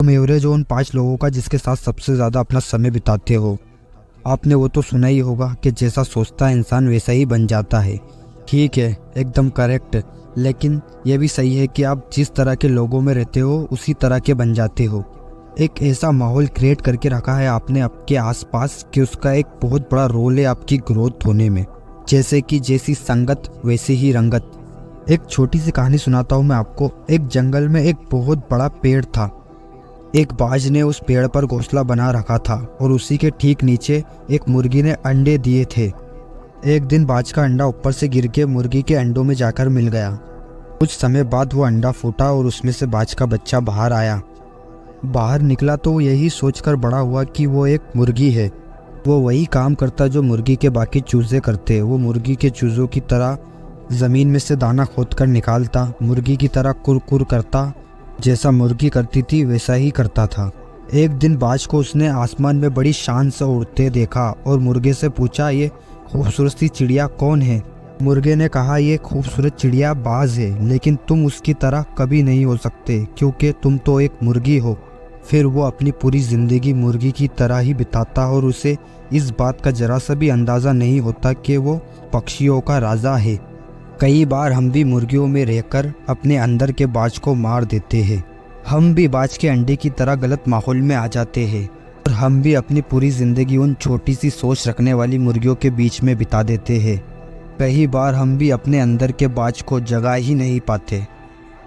तुम एवरेज हो उन 5 लोगों का जिसके साथ सबसे ज़्यादा अपना समय बिताते हो। आपने वो तो सुना ही होगा कि जैसा सोचता है इंसान वैसा ही बन जाता है। ठीक है, एकदम करेक्ट। लेकिन यह भी सही है कि आप जिस तरह के लोगों में रहते हो उसी तरह के बन जाते हो। एक ऐसा माहौल क्रिएट करके रखा है आपने आपके आसपास कि उसका एक बहुत बड़ा रोल है आपकी ग्रोथ होने में। जैसे कि जैसी संगत वैसी ही रंगत। एक छोटी सी कहानी सुनाता हूँ मैं आपको। एक जंगल में एक बहुत बड़ा पेड़ था। एक बाज ने उस पेड़ पर घोंसला बना रखा था और उसी के ठीक नीचे एक मुर्गी ने अंडे दिए थे। एक दिन बाज का अंडा ऊपर से गिर के मुर्गी के अंडों में जाकर मिल गया। कुछ समय बाद वो अंडा फूटा और उसमें से बाज का बच्चा बाहर आया। बाहर निकला तो वो यही सोचकर बड़ा हुआ कि वो एक मुर्गी है। वो वही काम करता जो मुर्गी के बाकी चूजे करते। वो मुर्गी के चूजों की तरह ज़मीन में से दाना खोदकर निकालता, मुर्गी की तरह कुर करता, जैसा मुर्गी करती थी वैसा ही करता था। एक दिन बाज को उसने आसमान में बड़ी शान से उड़ते देखा और मुर्गे से पूछा, ये खूबसूरत सी चिड़िया कौन है? मुर्गे ने कहा, ये खूबसूरत चिड़िया बाज है, लेकिन तुम उसकी तरह कभी नहीं हो सकते क्योंकि तुम तो एक मुर्गी हो। फिर वो अपनी पूरी ज़िंदगी मुर्गी की तरह ही बिताता और उसे इस बात का जरा सा भी अंदाज़ा नहीं होता कि वो पक्षियों का राजा है। कई बार हम भी मुर्गियों में रहकर अपने अंदर के बाज को मार देते हैं। हम भी बाज के अंडे की तरह गलत माहौल में आ जाते हैं और हम भी अपनी पूरी ज़िंदगी उन छोटी सी सोच रखने वाली मुर्गियों के बीच में बिता देते हैं। कई बार हम भी अपने अंदर के बाज को जगा ही नहीं पाते।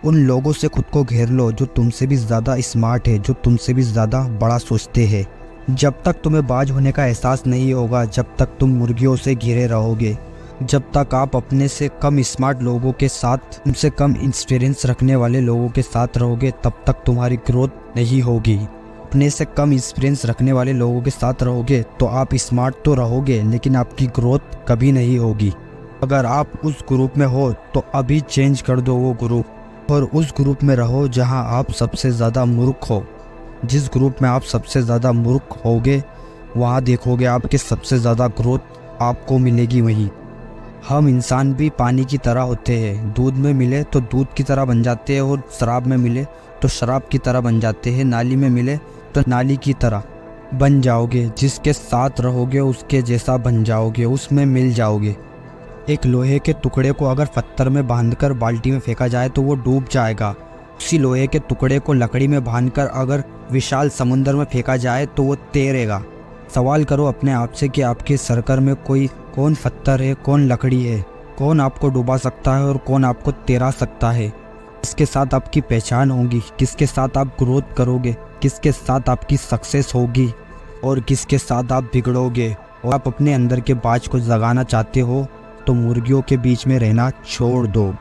उन लोगों से खुद को घेर लो जो तुमसे भी ज़्यादा स्मार्ट है, जो तुमसे भी ज़्यादा बड़ा सोचते हैं। जब तक तुम्हें बाज होने का एहसास नहीं होगा, जब तक तुम मुर्गियों से घिरे रहोगे, जब तक आप अपने से कम स्मार्ट लोगों के साथ, उनसे कम एक्सपीरियंस रखने वाले लोगों के साथ रहोगे, तब तक तुम्हारी ग्रोथ नहीं होगी। अपने से कम एक्सपीरियंस रखने वाले लोगों के साथ रहोगे तो आप स्मार्ट तो रहोगे लेकिन आपकी ग्रोथ कभी नहीं होगी। अगर आप उस ग्रुप में हो तो अभी चेंज कर दो वो ग्रुप और उस ग्रुप में रहो जहां आप सबसे ज़्यादा मूर्ख हो। जिस ग्रुप में आप सबसे ज़्यादा मूर्ख होगे वहां देखोगे आपके सबसे ज़्यादा ग्रोथ आपको मिलेगी वहीं। हम इंसान भी पानी की तरह होते हैं। दूध में मिले तो दूध की तरह बन जाते हैं और शराब में मिले तो शराब की तरह बन जाते हैं। नाली में मिले तो नाली की तरह बन जाओगे। जिसके साथ रहोगे उसके जैसा बन जाओगे, उसमें मिल जाओगे। एक लोहे के टुकड़े को अगर पत्थर में बांधकर बाल्टी में फेंका जाए तो वो डूब जाएगा। उसी लोहे के टुकड़े को लकड़ी में बांधकर अगर विशाल समुद्र में फेंका जाए तो वो तैरेगा। सवाल करो अपने आप से कि आपके सर्कल में कौन पत्थर है, कौन लकड़ी है, कौन आपको डुबा सकता है और कौन आपको तैरा सकता है। किसके साथ आपकी पहचान होगी, किसके साथ आप ग्रोथ करोगे, किसके साथ आपकी सक्सेस होगी और किसके साथ आप बिगड़ोगे। और आप अपने अंदर के बाज को जगाना चाहते हो तो मुर्गियों के बीच में रहना छोड़ दो।